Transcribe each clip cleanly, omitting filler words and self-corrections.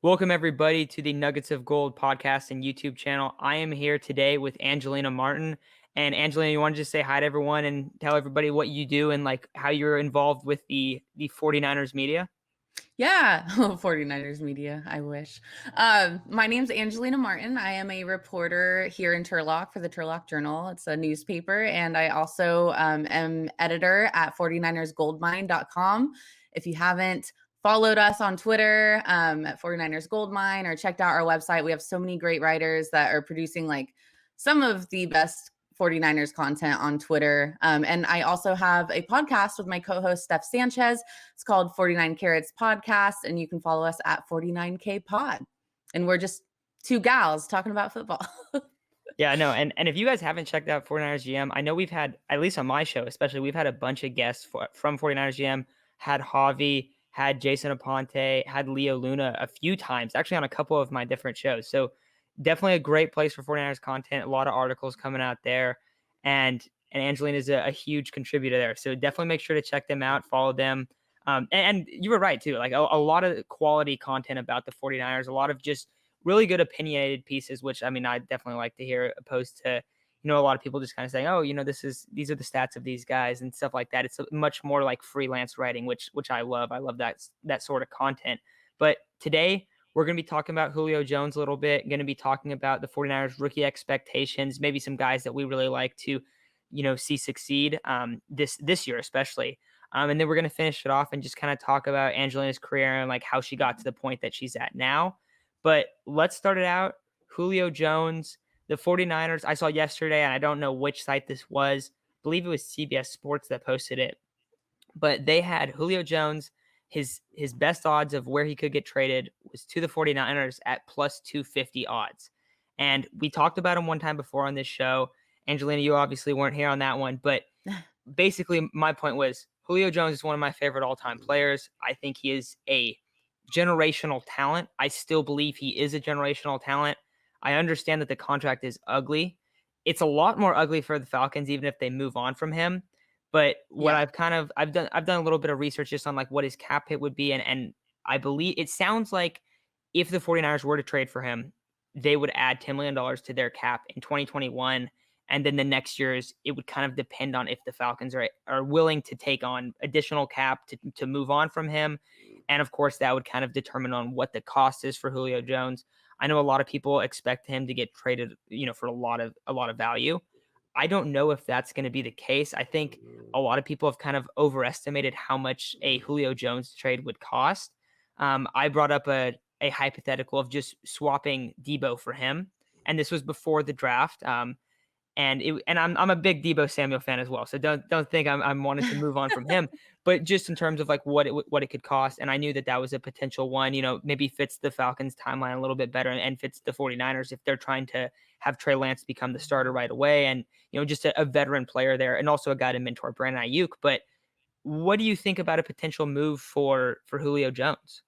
Welcome, everybody, to the Nuggets of Gold podcast and YouTube channel. I am here today with Angelina Martin. And Angelina, you want to just say hi to everyone and tell everybody what you do and like how you're involved with the 49ers media? Yeah, 49ers media, I wish. My name's Angelina Martin. I am a reporter here in Turlock for the Turlock Journal. It's a newspaper, and I also am editor at 49ersgoldmine.com. If you haven't followed us on Twitter at 49ers Goldmine or checked out our website, we have so many great writers that are producing like some of the best 49ers content on Twitter. And I also have a podcast with my co-host Steph Sanchez. It's called 49 Carats Podcast, and you can follow us at 49K Pod. And we're just two gals talking about football. Yeah, no, and if you guys haven't checked out 49ers GM, I know we've had, at least on my show especially, we've had a bunch of guests from 49ers GM, had Javi, had Jason Aponte, had Leo Luna a few times, actually on a couple of my different shows. So definitely a great place for 49ers content, a lot of articles coming out there, and Angelina is a huge contributor there. So definitely make sure to check them out, follow them. And you were right too, like a lot of quality content about the 49ers, a lot of just really good opinionated pieces, which I mean, I definitely like to hear, opposed to, a lot of people just kind of saying, oh, these are the stats of these guys and stuff like that. It's much more like freelance writing, which I love. I love that sort of content. But today we're going to be talking about Julio Jones a little bit, going to be talking about the 49ers rookie expectations, maybe some guys that we really like to, see succeed this year, especially. And then we're going to finish it off and just kind of talk about Angelina's career and like how she got to the point that she's at now. But let's start it out. Julio Jones, the 49ers, I saw yesterday, and I don't know which site this was. I believe it was CBS Sports that posted it. But they had Julio Jones, his best odds of where he could get traded was to the 49ers at plus 250 odds. And we talked about him one time before on this show. Angelina, you obviously weren't here on that one, but basically my point was Julio Jones is one of my favorite all-time players. I think he is a generational talent. I still believe he is a generational talent. I understand that the contract is ugly. It's a lot more ugly for the Falcons, even if they move on from him. But what Yeah. I've done a little bit of research just on like what his cap hit would be, and I believe it sounds like if the 49ers were to trade for him, they would add $10 million to their cap in 2021. And then the next years, it would kind of depend on if the Falcons are willing to take on additional cap to move on from him. And of course, that would kind of determine on what the cost is for Julio Jones. I know a lot of people expect him to get traded, for a lot of value. I don't know if that's going to be the case. I think a lot of people have kind of overestimated how much a Julio Jones trade would cost. I brought up a hypothetical of just swapping Debo for him, and this was before the draft. And I'm a big Debo Samuel fan as well, so don't think I'm wanting to move on from him, but just in terms of like what it could cost, and I knew that was a potential one, maybe fits the Falcons timeline a little bit better and fits the 49ers if they're trying to have Trey Lance become the starter right away, and just a veteran player there, and also a guy to mentor Brandon Ayuk. But what do you think about a potential move for Julio Jones?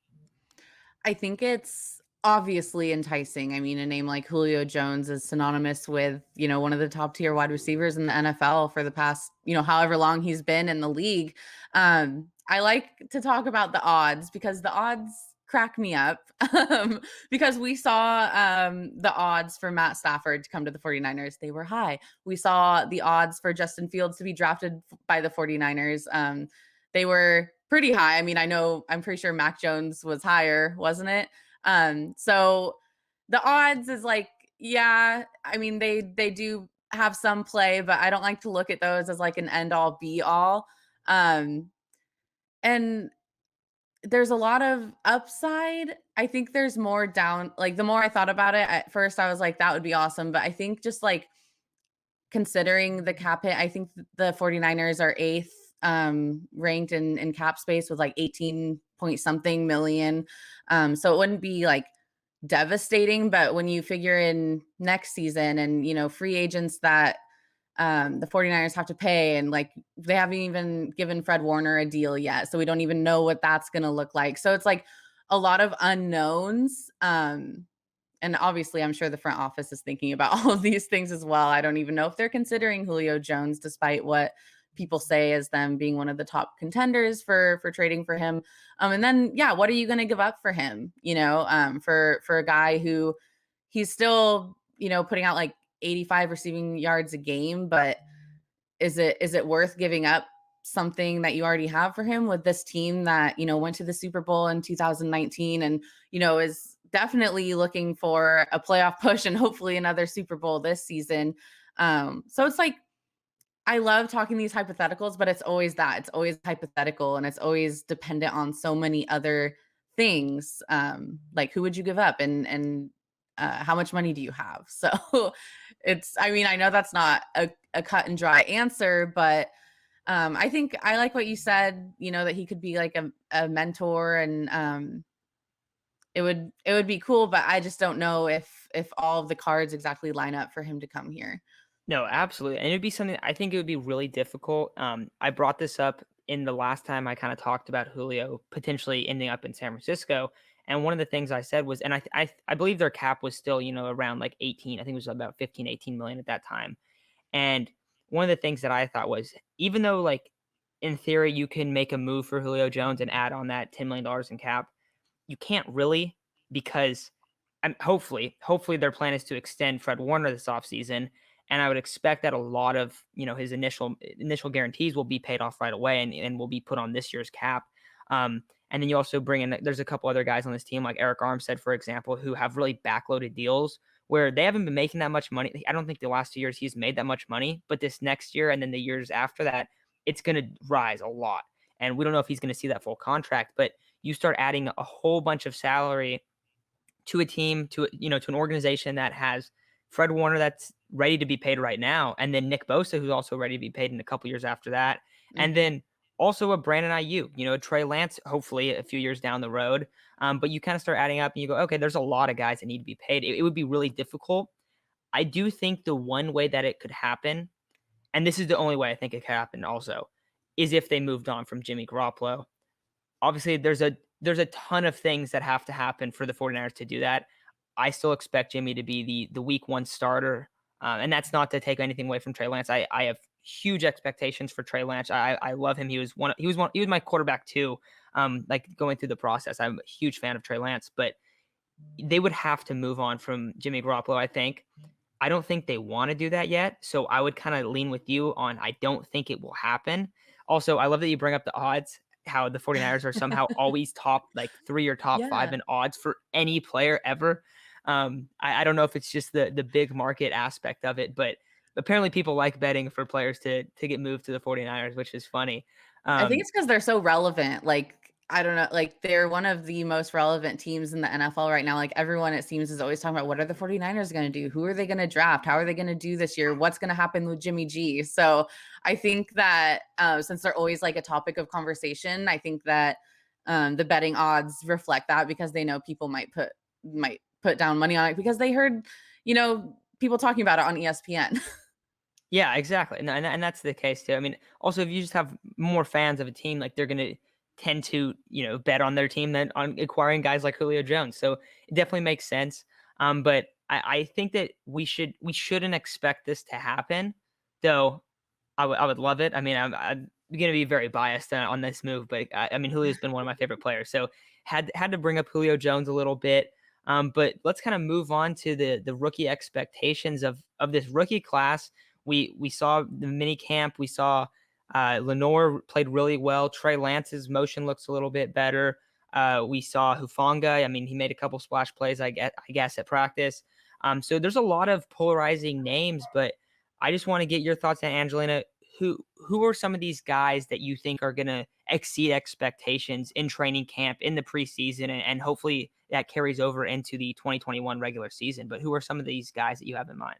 I think it's obviously enticing. I mean, a name like Julio Jones is synonymous with, one of the top tier wide receivers in the NFL for the past, however long he's been in the league. I like to talk about the odds because the odds crack me up because we saw the odds for Matt Stafford to come to the 49ers. They were high. We saw the odds for Justin Fields to be drafted by the 49ers. They were pretty high. I mean, I'm pretty sure Mac Jones was higher, wasn't it? So the odds is like, yeah, I mean, they do have some play, but I don't like to look at those as like an end all be all. And there's a lot of upside. I think there's more down. Like the more I thought about it, at first I was like, that would be awesome. But I think just like considering the cap hit, I think the 49ers are eighth ranked in cap space with like 18 point something million. So it wouldn't be like devastating, but when you figure in next season and free agents that the 49ers have to pay, and like they haven't even given Fred Warner a deal yet. So we don't even know what that's going to look like. So it's like a lot of unknowns. And obviously, I'm sure the front office is thinking about all of these things as well. I don't even know if they're considering Julio Jones, despite what people say as them being one of the top contenders for trading for him. And then yeah, what are you going to give up for him? For a guy who he's still putting out like 85 receiving yards a game, but is it worth giving up something that you already have for him with this team that went to the Super Bowl in 2019 and is definitely looking for a playoff push and hopefully another Super Bowl this season. So it's like I love talking these hypotheticals, but it's always that. It's always hypothetical and it's always dependent on so many other things. Like who would you give up and how much money do you have? So I mean, I know that's not a cut and dry answer, but I think I like what you said, that he could be like a mentor and it would be cool, but I just don't know if all of the cards exactly line up for him to come here. No, absolutely. And it'd be something I think it would be really difficult. I brought this up in the last time I kind of talked about Julio potentially ending up in San Francisco. And one of the things I said was, and I believe their cap was still, around like 18. I think it was about 15, 18 million at that time. And one of the things that I thought was, even though like in theory you can make a move for Julio Jones and add on that $10 million in cap, you can't really because hopefully their plan is to extend Fred Warner this offseason. And I would expect that a lot of his initial guarantees will be paid off right away and will be put on this year's cap. And then you also bring in there's a couple other guys on this team like Eric Armstead, for example, who have really backloaded deals where they haven't been making that much money. I don't think the last 2 years he's made that much money, but this next year and then the years after that, it's going to rise a lot. And we don't know if he's going to see that full contract, but you start adding a whole bunch of salary to a team, to an organization that has Fred Warner that's ready to be paid right now, and then Nick Bosa who's also ready to be paid in a couple years after that, and Mhm. then also a Brandon Ayuk, Trey Lance, hopefully a few years down the road. But you kind of start adding up and you go, okay, there's a lot of guys that need to be paid. It would be really difficult. I do think the one way that it could happen, and this is the only way I think it could happen also, is if they moved on from Jimmy Garoppolo. Obviously, there's a ton of things that have to happen for the 49ers to do that. I still expect Jimmy to be the week one starter. And that's not to take anything away from Trey Lance. I have huge expectations for Trey Lance. I love him. He was my quarterback too. Like going through the process. I'm a huge fan of Trey Lance, but they would have to move on from Jimmy Garoppolo, I think. I don't think they want to do that yet. So I would kind of lean with you on I don't think it will happen. Also, I love that you bring up the odds, how the 49ers are somehow always top like 3 or top 5 Yeah. in odds for any player ever. I don't know if it's just the big market aspect of it, but apparently people like betting for players to get moved to the 49ers, which is funny. I think Um, it's because 'cause they're so relevant, like, I don't know, like, they're one of the most relevant teams in the NFL right now, like, everyone, it seems, is always talking about what are the 49ers gonna do? Who are they gonna draft? How are they gonna do this year? What's gonna happen with Jimmy G? So, I think that, since they're always, like, a topic of conversation, I think that, the betting odds reflect that because they know people might put down money on it because they heard, people talking about it on ESPN. Yeah, exactly, and that's the case too. I mean, also if you just have more fans of a team, like they're gonna tend to bet on their team than on acquiring guys like Julio Jones. So it definitely makes sense. But I think that we shouldn't expect this to happen, though. I would love it. I mean, I'm gonna be very biased on this move, but I mean Julio's been one of my favorite players, so had to bring up Julio Jones a little bit. But let's kind of move on to the rookie expectations of this rookie class. We saw the mini camp. We saw Lenore played really well. Trey Lance's motion looks a little bit better. We saw Hufanga. I mean, he made a couple splash plays, I guess, at practice. So there's a lot of polarizing names, but I just want to get your thoughts on Angelina. Who are some of these guys that you think are going to exceed expectations in training camp, in the preseason, and hopefully that carries over into the 2021 regular season? But who are some of these guys that you have in mind?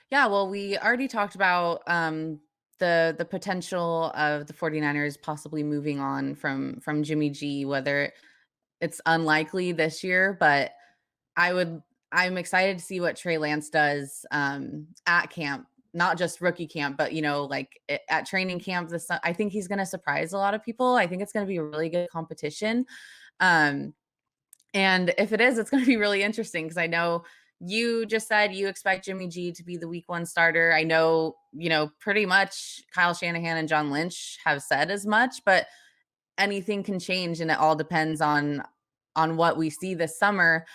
Yeah, well, we already talked about the potential of the 49ers possibly moving on from Jimmy G, whether it's unlikely this year, but I would I'm excited to see what Trey Lance does at camp, not just rookie camp, but like at training camp I think he's going to surprise a lot of people. I think it's going to be a really good competition. Um and if it is, it's going to be really interesting because I know you just said you expect Jimmy G to be the week 1 starter. I know, pretty much Kyle Shanahan and John Lynch have said as much, but anything can change and it all depends on what we see this summer.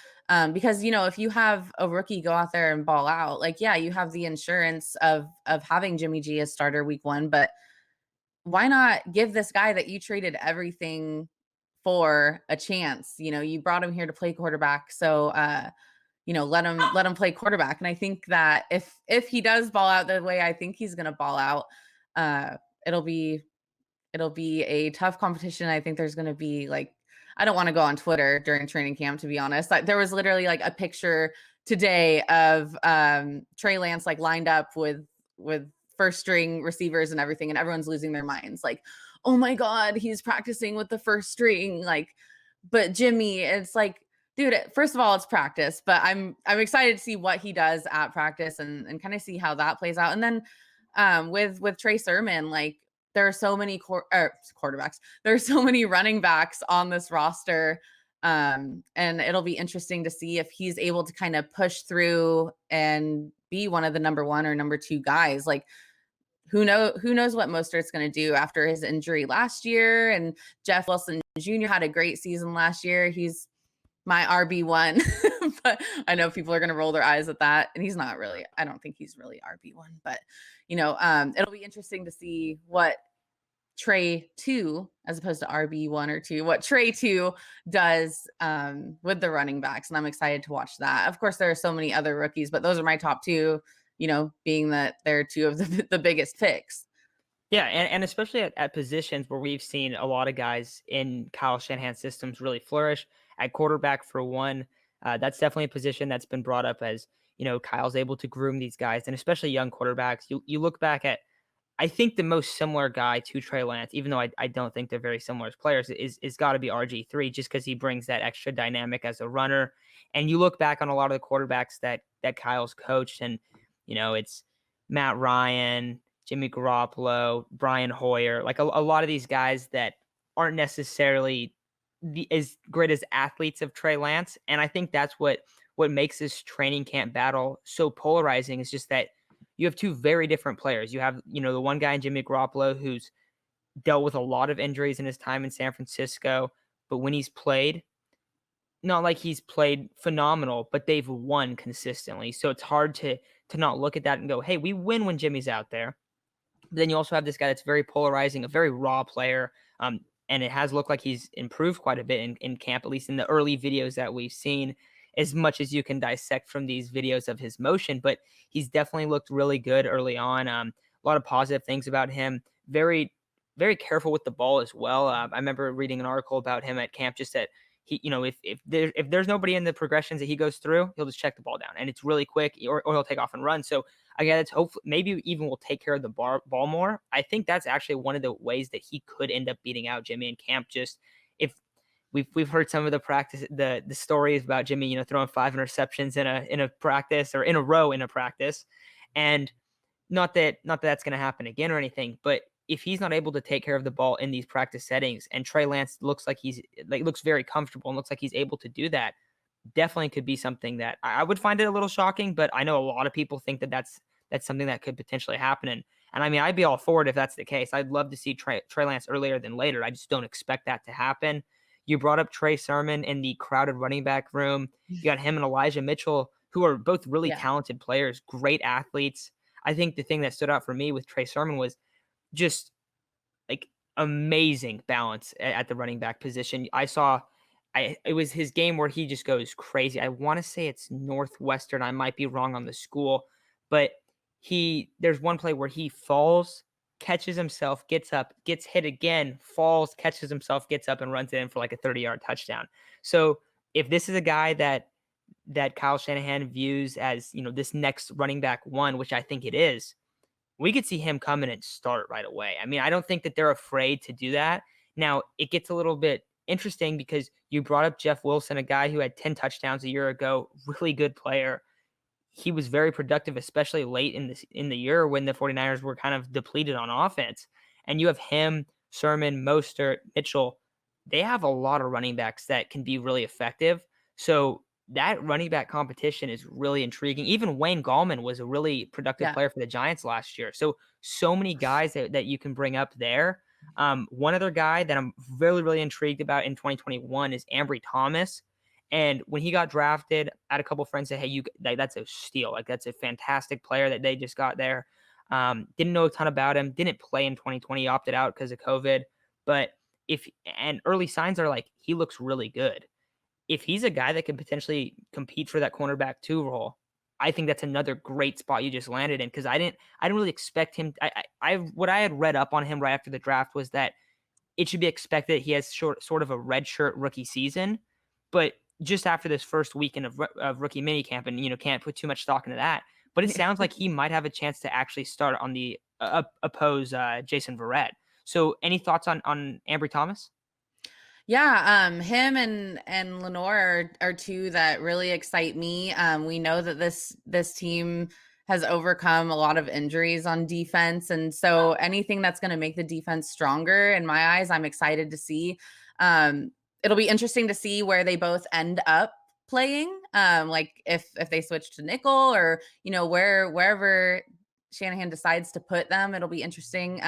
Because if you have a rookie go out there and ball out, like, yeah, you have the insurance of having Jimmy G as starter week 1, but why not give this guy that you traded everything for a chance? You brought him here to play quarterback, so let him play quarterback. And I think that if he does ball out the way I think he's going to ball out, uh, it'll be it'll be a tough competition. I think there's going to be like, I don't want to go on Twitter during training camp, to be honest. Like, there was literally like a picture today of Trey Lance like lined up with first string receivers and everything, and everyone's losing their minds. Like, oh my God, he's practicing with the first string. Like, but Jimmy, it's like, dude, first of all, it's practice, but I'm excited to see what he does at practice and kind of see how that plays out. And then with Trey Sermon, like, there are so many quarterbacks. There are so many running backs on this roster. And it'll be interesting to see if he's able to kind of push through and be one of the number 1 or number 2 guys. Like, who knows what Mostert's going to do after his injury last year. And Jeff Wilson Jr. had a great season last year. He's my RB1, but I know people are going to roll their eyes at that. And he's not really, I don't think he's really RB1, but it'll be interesting to see what Trey 2, as opposed to RB1 or 2, what Trey 2 does with the running backs. And I'm excited to watch that. Of course, there are so many other rookies, but those are my top 2, being that they're 2 of the biggest picks. Yeah, and especially at positions where we've seen a lot of guys in Kyle Shanahan systems really flourish. At quarterback, for one, that's definitely a position that's been brought up as, Kyle's able to groom these guys, and especially young quarterbacks. You look back at, I think the most similar guy to Trey Lance, even though I don't think they're very similar as players, is got to be RG3, just because he brings that extra dynamic as a runner. And you look back on a lot of the quarterbacks that Kyle's coached, and it's Matt Ryan, Jimmy Garoppolo, Brian Hoyer, like a lot of these guys that aren't necessarily as great as athletes of Trey Lance. And I think that's what makes this training camp battle so polarizing, is just that you have 2 very different players. You have, the one guy in Jimmy Garoppolo who's dealt with a lot of injuries in his time in San Francisco, but when he's played, not like he's played phenomenal, but they've won consistently. So it's hard to not look at that and go, hey, we win when Jimmy's out there. But then you also have this guy that's very polarizing, a very raw player. And it has looked like he's improved quite a bit in camp, at least in the early videos that we've seen, as much as you can dissect from these videos of his motion. But he's definitely looked really good early on. A lot of positive things about him. Very, very careful with the ball as well. I remember reading an article about him at camp, just that he, if there's nobody in the progressions that he goes through, he'll just check the ball down, and it's really quick, or he'll take off and run. So again, it's hopefully maybe even will take care of the ball more. I think that's actually one of the ways that he could end up beating out Jimmy in camp. Just if we've heard some of the stories about Jimmy, throwing 5 interceptions in a practice, or in a row in a practice, and not that that's going to happen again or anything, but if he's not able to take care of the ball in these practice settings, and Trey Lance looks very comfortable and looks like he's able to do that, definitely could be something that I would find it a little shocking. But I know a lot of people think that that's something that could potentially happen. And I mean, I'd be all for it if that's the case. I'd love to see Trey Lance earlier than later. I just don't expect that to happen. You brought up Trey Sermon in the crowded running back room. You got him and Elijah Mitchell, who are both really talented players, great athletes. I think the thing that stood out for me with Trey Sermon was just like amazing balance at the running back position. It was his game where he just goes crazy. I want to say it's Northwestern. I might be wrong on the school, but there's one play where he falls, catches himself, gets up, gets hit again, falls, catches himself, gets up, and runs it in for like a 30-yard touchdown. So if this is a guy that Kyle Shanahan views as, this next running back 1, which I think it is, we could see him come in and start right away. I mean, I don't think that they're afraid to do that. Now, it gets a little bit interesting because you brought up Jeff Wilson, a guy who had 10 touchdowns a year ago, really good player. He was very productive, especially late in the year when the 49ers were kind of depleted on offense. And you have him, Sermon, Mostert, Mitchell. They have a lot of running backs that can be really effective. So that running back competition is really intriguing. Even Wayne Gallman was a really productive Yeah. player for the Giants last year. So many guys that you can bring up there. One other guy that I'm really, really intrigued about in 2021 is Ambry Thomas. And when he got drafted, I had a couple friends say, "Hey, that's a steal. Like that's a fantastic player that they just got there." Didn't know a ton about him. Didn't play in 2020. Opted out because of COVID. But if and early signs are like he looks really good. If he's a guy that can potentially compete for that cornerback 2 role, I think that's another great spot you just landed in because I didn't really expect him. What I had read up on him right after the draft was that it should be expected he has sort of a redshirt rookie season, but just after this first weekend of rookie minicamp, and can't put too much stock into that. But it sounds like he might have a chance to actually start on the oppose Jason Verrett. So, any thoughts on Ambry Thomas? Yeah, him and Lenore are two that really excite me. We know that this team has overcome a lot of injuries on defense, and so anything that's going to make the defense stronger, in my eyes, I'm excited to see. Um, it'll be interesting to see where they both end up playing. Like if they switch to nickel or wherever Shanahan decides to put them, it'll be interesting.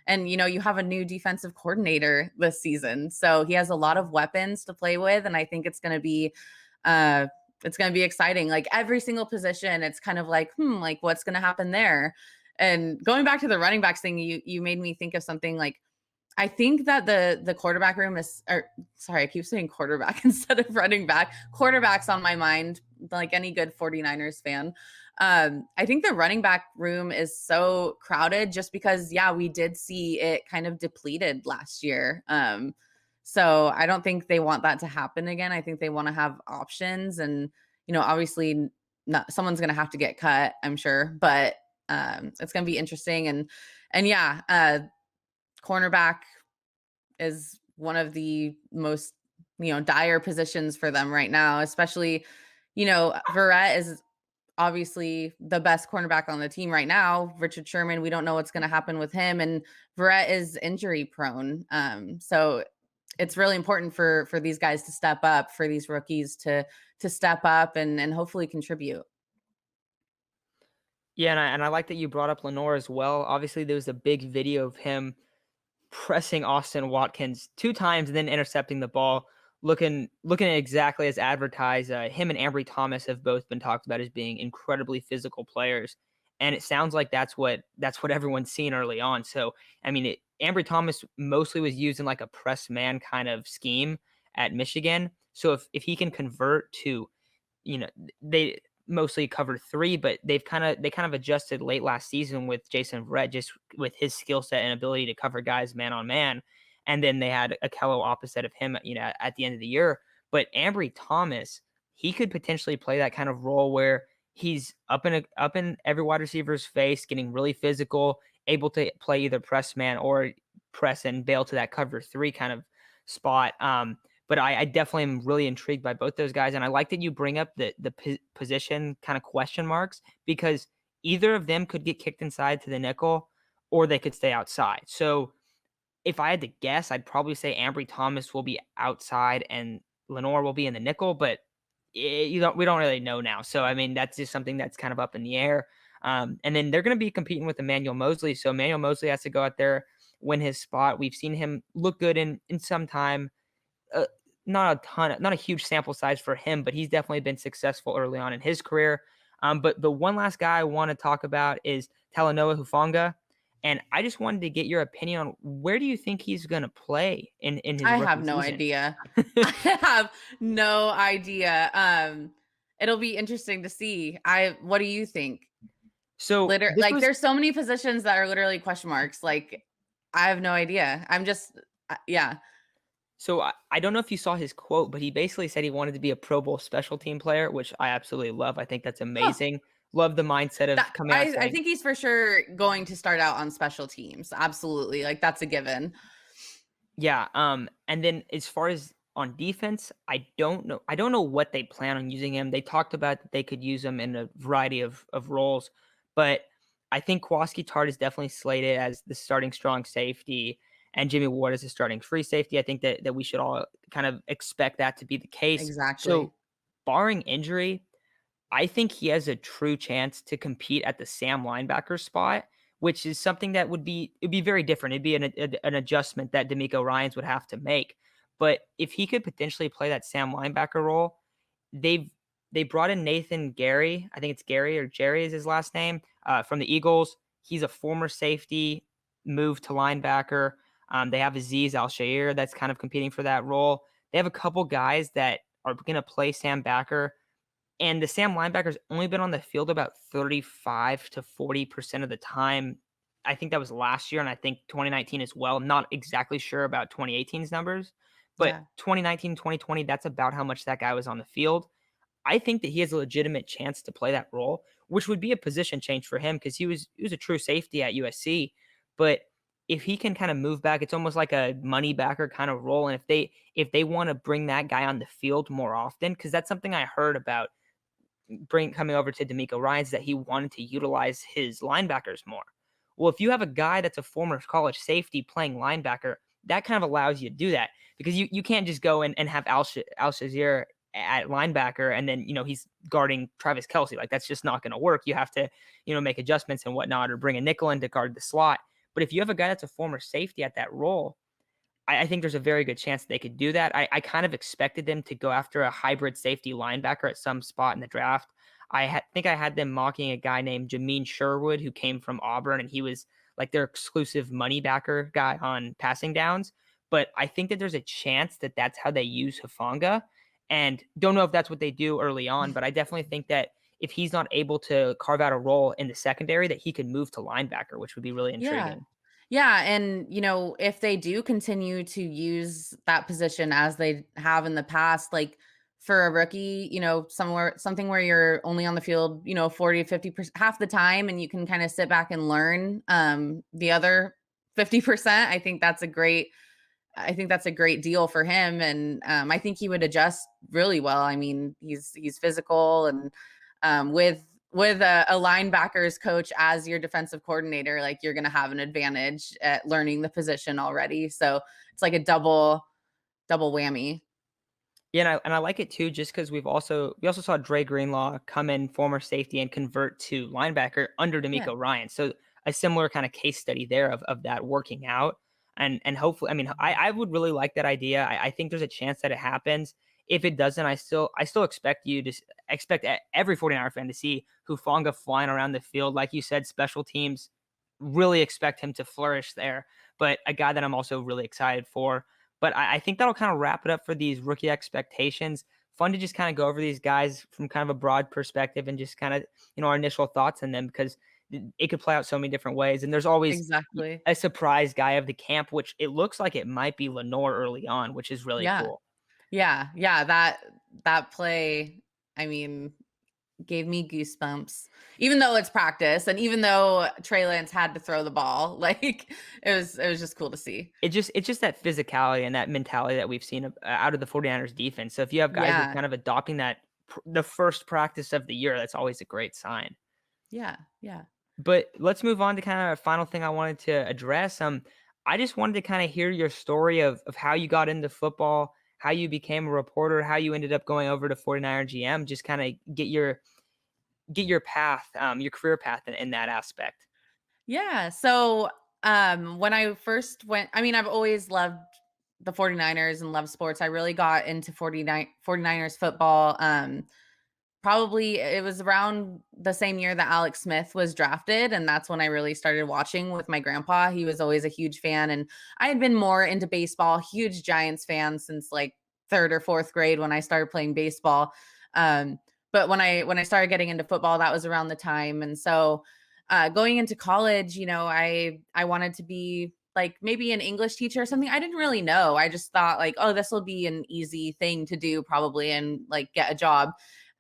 And you have a new defensive coordinator this season, so he has a lot of weapons to play with, and I think uh it's going to be exciting. Like every single position, it's kind of like, like what's going to happen there. And going back to the running backs thing, you made me think of something. Like I think that the quarterback room is, or sorry, I keep saying quarterback instead of running back. Quarterback's on my mind, like any good 49ers fan. I think the running back room is so crowded just because, yeah, we did see it kind of depleted last year. So I don't think they want that to happen again. I think they want to have options, and obviously, not someone's going to have to get cut, I'm sure, but it's going to be interesting. And yeah, cornerback is one of the most dire positions for them right now, especially Verrett is obviously the best cornerback on the team right now. Richard Sherman, we don't know what's going to happen with him, and Verrett is injury prone. So it's really important for these guys to step up, for these rookies to step up and hopefully contribute. Yeah, and I like that you brought up Lenore as well. Obviously, there was a big video of him pressing Austin Watkins 2 times and then intercepting the ball, looking exactly as advertised. Him and Ambry Thomas have both been talked about as being incredibly physical players, and it sounds like that's what everyone's seen early on. So, I mean, Ambry Thomas mostly was used in like a press man kind of scheme at Michigan. So if he can convert to, they mostly cover 3, but they kind of adjusted late last season with Jason Verrett, just with his skill set and ability to cover guys man on man. And then they had Akello opposite of him, at the end of the year. But Ambry Thomas, he could potentially play that kind of role where he's up in every wide receiver's face, getting really physical, able to play either press man or press and bail to that cover 3 kind of spot. But I definitely am really intrigued by both those guys, and I like that you bring up the position kind of question marks because either of them could get kicked inside to the nickel, or they could stay outside. So if I had to guess, I'd probably say Ambry Thomas will be outside and Lenore will be in the nickel, but we don't really know now. So I mean, that's just something that's kind of up in the air. And then they're going to be competing with Emmanuel Mosley, so Emmanuel Mosley has to go out there, win his spot. We've seen him look good in some time, uh, not a huge sample size for him, but he's definitely been successful early on in his career. But the one last guy I want to talk about is Talanoa Hufanga, and I just wanted to get your opinion on where do you think he's going to play in his I rookie have no season? idea. I have no idea. It'll be interesting to see. What do you think? So this Like was there's so many positions that are literally question marks. Like I have no idea. I'm just yeah. so I don't know if you saw his quote, but he basically said he wanted to be a Pro Bowl special team player, which I absolutely love. I think that's Huh. amazing. Love the mindset That of coming out I saying, think he's for sure going to start out on special teams. Absolutely. Like that's a given. yeah, and then as far as on defense, I don't know what they plan on using him. They talked about that they could use him in a variety of roles, but I think Kowalski Tart is definitely slated as the starting strong safety, and Jimmy Ward is the starting free safety. I think that we should all kind of expect that to be the case. Exactly. So barring injury, I think he has a true chance to compete at the Sam linebacker spot, which is something that it'd be very different. It'd be an adjustment that D'Amico Ryans would have to make. But if he could potentially play that Sam linebacker role, they've they brought in Nathan Gary. I think it's Gary or Jerry is his last name, from the Eagles. He's a former safety, moved to linebacker. They have Aziz Al-Shair that's kind of competing for that role. They have a couple guys that are going to play Sam backer, and the Sam linebacker's only been on the field about 35 to 40% of the time. I think that was last year, and I think 2019 as well. I'm not exactly sure about 2018's numbers, but Yeah. 2019, 2020, that's about how much that guy was on the field. I think that he has a legitimate chance to play that role, which would be a position change for him because he was a true safety at USC. But if he can kind of move back, it's almost like a money backer kind of role. And if they want to bring that guy on the field more often, because that's something I heard about bring coming over to D'Amico Ryans, that he wanted to utilize his linebackers more. Well, if you have a guy that's a former college safety playing linebacker, that kind of allows you to do that because you can't just go and have Al Shazier at linebacker and then he's guarding Travis Kelsey. Like that's just not going to work. You have to make adjustments and whatnot or bring a nickel in to guard the slot. But if you have a guy that's a former safety at that role, I think there's a very good chance they could do that. I kind of expected them to go after a hybrid safety linebacker at some spot in the draft. Think I had them mocking a guy named Jameen Sherwood who came from Auburn, and he was like their exclusive money backer guy on passing downs. But I think that there's a chance that that's how they use Hufanga, and don't know if that's what they do early on. But I definitely think that if he's not able to carve out a role in the secondary, that he could move to linebacker, which would be really Yeah. intriguing. Yeah, and if they do continue to use that position as they have in the past, like for a rookie, something where you're only on the field, 40 to 50% half the time and you can kind of sit back and learn the other 50%. I think that's a great deal for him, and I think he would adjust really well. I mean, he's physical, and with a linebackers coach as your defensive coordinator, like you're going to have an advantage at learning the position already. So it's like a double whammy. Yeah, and I like it too, just because we also saw Dre Greenlaw come in, former safety, and convert to linebacker under Yeah, D'Amico Ryan. So a similar kind of case study there of that working out, and hopefully, I mean, I would really like that idea. I think there's a chance that it happens. If it doesn't, I still expect expect every 49er fan to see Hufanga flying around the field, like you said, special teams. Really expect him to flourish there, but a guy that I'm also really excited for. But I think that'll kind of wrap it up for these rookie expectations. Fun to just kind of go over these guys from kind of a broad perspective and just kind of, our initial thoughts on them because it could play out so many different ways. And there's always exactly. a surprise guy of the camp, which it looks like it might be Lenore early on, which is really Yeah. cool. Yeah. Yeah. That play, I mean, gave me goosebumps. Even though it's practice and even though Trey Lance had to throw the ball, like it was just cool to see. It's just that physicality and that mentality that we've seen out of the 49ers defense. So if you have guys who are Yeah. kind of adopting that the first practice of the year, that's always a great sign. Yeah. Yeah. But let's move on to kind of a final thing I wanted to address. I just wanted to kind of hear your story of how you got into football, how you became a reporter, how you ended up going over to 49er GM, just kind of get your path, your career path in that aspect. Yeah. So, when I first went, I mean, I've always loved the 49ers and loved sports. I really got into 49ers football. Probably it was around the same year that Alex Smith was drafted, and that's when I really started watching with my grandpa. He was always a huge fan, and I had been more into baseball, huge Giants fan since like 3rd or 4th grade when I started playing baseball. But when I started getting into football, that was around the time. And so going into college, I wanted to be like maybe an English teacher or something. I didn't really know. I just thought like, oh, this will be an easy thing to do probably and like get a job.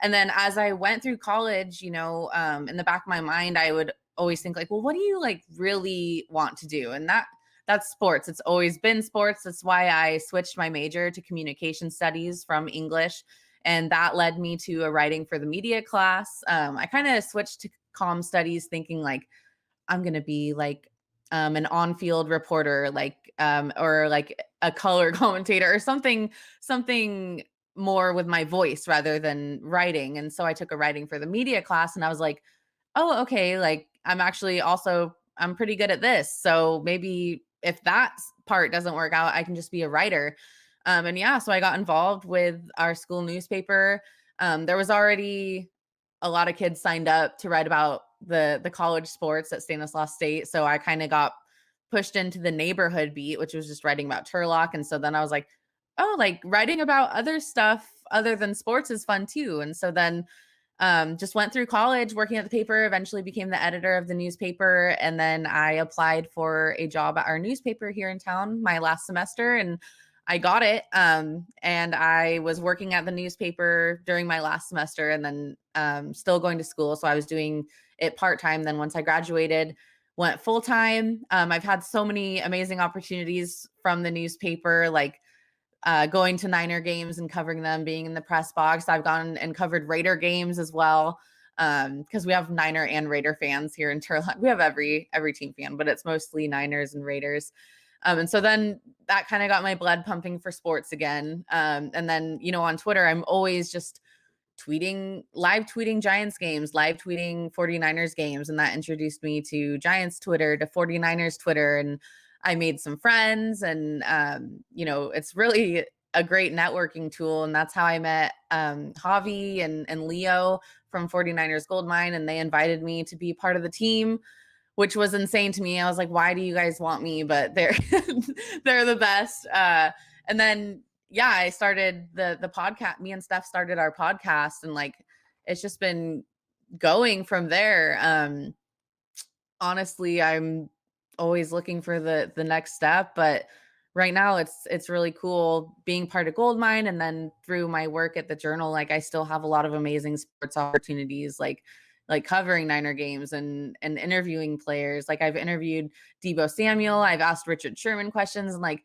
And then as I went through college, in the back of my mind, I would always think like, well, what do you like really want to do? And that's sports. It's always been sports. That's why I switched my major to communication studies from English. And that led me to a writing for the media class. I kind of switched to comm studies thinking like, I'm going to be like an on-field reporter, like or like a color commentator or something more with my voice rather than writing. And so I took a writing for the media class and I was like, oh, okay, like I'm actually also I'm pretty good at this. So maybe if that part doesn't work out, I can just be a writer. And yeah, so I got involved with our school newspaper. There was already a lot of kids signed up to write about the college sports at Stanislaus State. So I kind of got pushed into the neighborhood beat, which was just writing about Turlock. And so then I was like, oh, like writing about other stuff other than sports is fun too. And so then just went through college working at the paper, eventually became the editor of the newspaper. And then I applied for a job at our newspaper here in town my last semester and I got it. And I was working at the newspaper during my last semester and then still going to school. So I was doing it part time. Then once I graduated, went full time. I've had so many amazing opportunities from the newspaper, like going to Niner games and covering them, being in the press box. I've gone and covered Raider games as well because we have Niner and Raider fans here in Turlock. We have every team fan, but it's mostly Niners and Raiders. And so then that kind of got my blood pumping for sports again. And then, on Twitter, I'm always just live tweeting Giants games, live tweeting 49ers games. And that introduced me to Giants Twitter, to 49ers Twitter. And I made some friends and, it's really a great networking tool. And that's how I met Javi and Leo from 49ers Goldmine. And they invited me to be part of the team, which was insane to me. I was like, why do you guys want me? But they're, they're the best. And then, yeah, I started the podcast. Me and Steph started our podcast and like, it's just been going from there. Honestly, I'm always looking for the next step, but right now it's really cool being part of Goldmine and then through my work at the Journal, like I still have a lot of amazing sports opportunities, like covering Niner games and interviewing players. Like I've interviewed Deebo Samuel, I've asked Richard Sherman questions, and like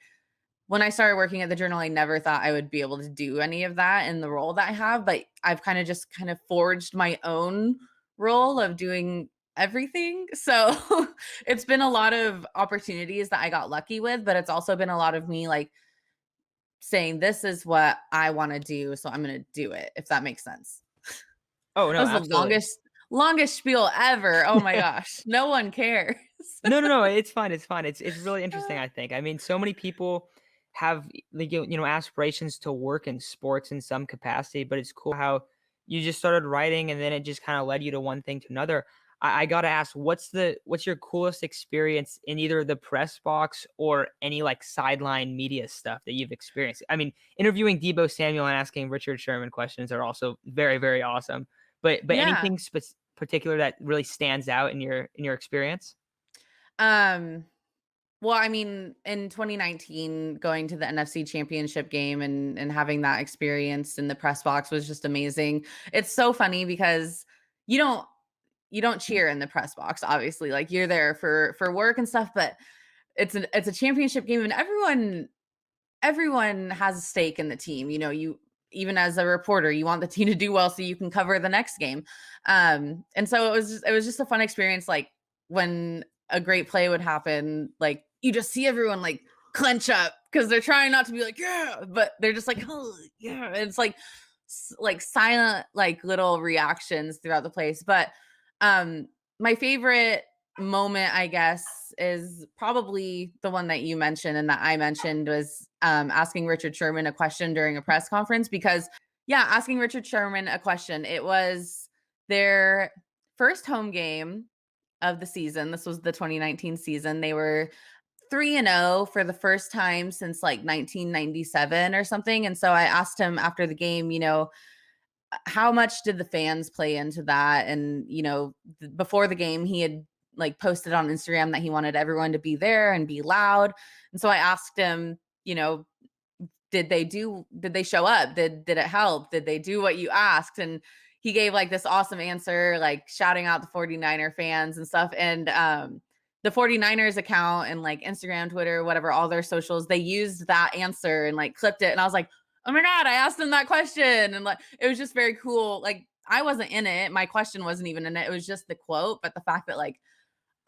when I started working at the Journal, I never thought I would be able to do any of that in the role that I have, but I've kind of forged my own role of doing everything. So it's been a lot of opportunities that I got lucky with, but it's also been a lot of me like saying, this is what I want to do. So I'm going to do it, if that makes sense. Oh That no, was the absolutely. longest spiel ever. Oh my gosh. No one cares. No, no, no, it's fine, it's fine. It's really interesting, I think. I mean, so many people have like aspirations to work in sports in some capacity, but it's cool how you just started writing and then it just kind of led you to one thing to another. I gotta ask, what's your coolest experience in either the press box or any like sideline media stuff that you've experienced? I mean, interviewing Deebo Samuel and asking Richard Sherman questions are also very, very awesome. But Yeah. anything particular that really stands out in your experience? Um, well, I mean, in 2019, going to the NFC Championship game and having that experience in the press box was just amazing. It's so funny because you don't you don't cheer in the press box, obviously. Like you're there for work and stuff, but it's a championship game and everyone has a stake in the team. You even as a reporter, you want the team to do well so you can cover the next game. And so it was just a fun experience. Like when a great play would happen, like you just see everyone like clench up because they're trying not to be like yeah, but they're just like oh yeah. And it's like silent like little reactions throughout the place. But my favorite moment, I guess, is probably the one that you mentioned and that I mentioned was asking Richard Sherman a question during a press conference because, yeah, asking Richard Sherman a question. It was their first home game of the season. This was the 2019 season. They were 3-0 for the first time since like 1997 or something. And so I asked him after the game, how much did the fans play into that? And, before the game, he had like posted on Instagram that he wanted everyone to be there and be loud. And so I asked him, did they show up? Did it help? Did they do what you asked? And he gave like this awesome answer, like shouting out the 49er fans and stuff. And the 49ers account and like Instagram, Twitter, whatever, all their socials, they used that answer and like clipped it. And I was like, oh my God, I asked him that question. And like it was just very cool. Like I wasn't in it. My question wasn't even in it. It was just the quote. But the fact that like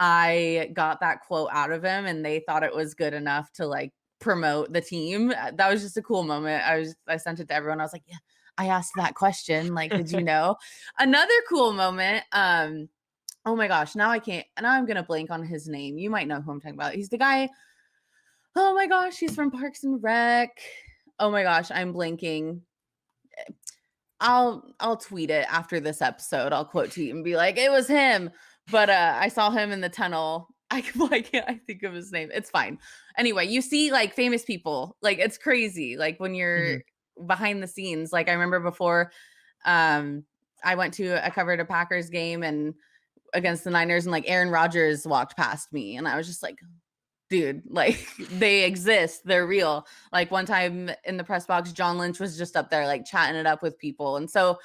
I got that quote out of him and they thought it was good enough to like promote the team. That was just a cool moment. I sent it to everyone. I was like, yeah, I asked that question. Like, did you know? Another cool moment. Oh my gosh, now I'm gonna blank on his name. You might know who I'm talking about. He's the guy. Oh my gosh, he's from Parks and Rec. Oh my gosh, I'm blanking. I'll tweet it after this episode. I'll quote tweet and be like, it was him. But I saw him in the tunnel. Why can't I think of his name? It's fine. Anyway, you see like famous people. Like it's crazy. Like when you're behind the scenes. Like I remember before I covered a Packers game and against the Niners, and like Aaron Rodgers walked past me and I was just like, dude, like they exist, they're real. Like one time in the press box, John Lynch was just up there like chatting it up with people. And so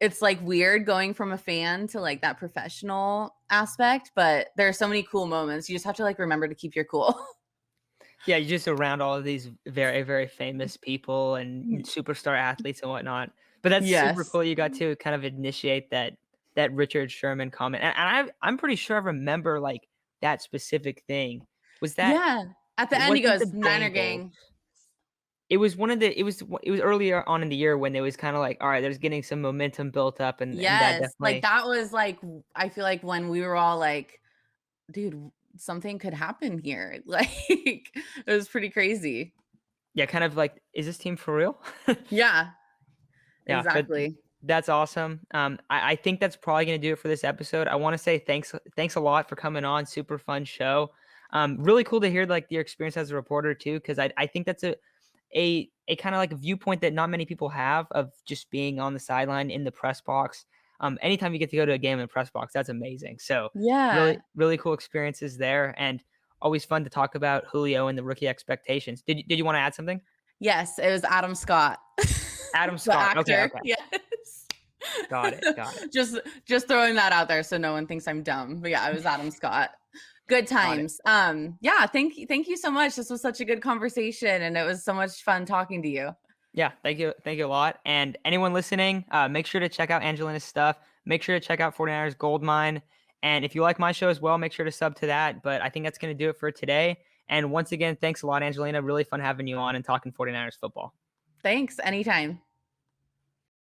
it's like weird going from a fan to like that professional aspect, but there are so many cool moments. You just have to like remember to keep your cool. Yeah, you're just around all of these very, very famous people and superstar athletes and whatnot. But that's super Yes. cool you got to kind of initiate that Richard Sherman comment. And I'm pretty sure I remember like that specific thing. Was that Yeah. At the it end, he wasn't the goes, Niner Bengals. gang. It was one of the it was earlier on in the year when it was kind of like, all right, there's getting some momentum built up and that Yes. Like definitely that was like, I feel like when we were all like, dude, something could happen here. Like it was pretty crazy. yeah, kind of like, is this team for real? Yeah, Yeah, but exactly. that's awesome. I think that's probably gonna do it for this episode. I want to say thanks a lot for coming on. Super fun show. Really cool to hear like your experience as a reporter too, because I think that's a kind of like a viewpoint that not many people have of just being on the sideline in the press box. Anytime you get to go to a game in the press box, that's amazing. So Yeah. really, really cool experiences there, and always fun to talk about Julio and the rookie expectations. Did you want to add something? Yes, it was Adam Scott, Adam the Scott. Okay, actor. okay. Yes. Got it. Got it. Just throwing that out there so no one thinks I'm dumb. But yeah, it was Adam Scott. Good Got it. times. Yeah, thank you so much. This was such a good conversation and it was so much fun talking to you. Yeah, thank you a lot. And anyone listening, make sure to check out Angelina's stuff. Make sure to check out 49ers Gold Mine. And if you like my show as well, make sure to sub to that. But I think that's going to do it for today. And once again, thanks a lot, Angelina. Really fun having you on and talking 49ers football. Thanks. Anytime.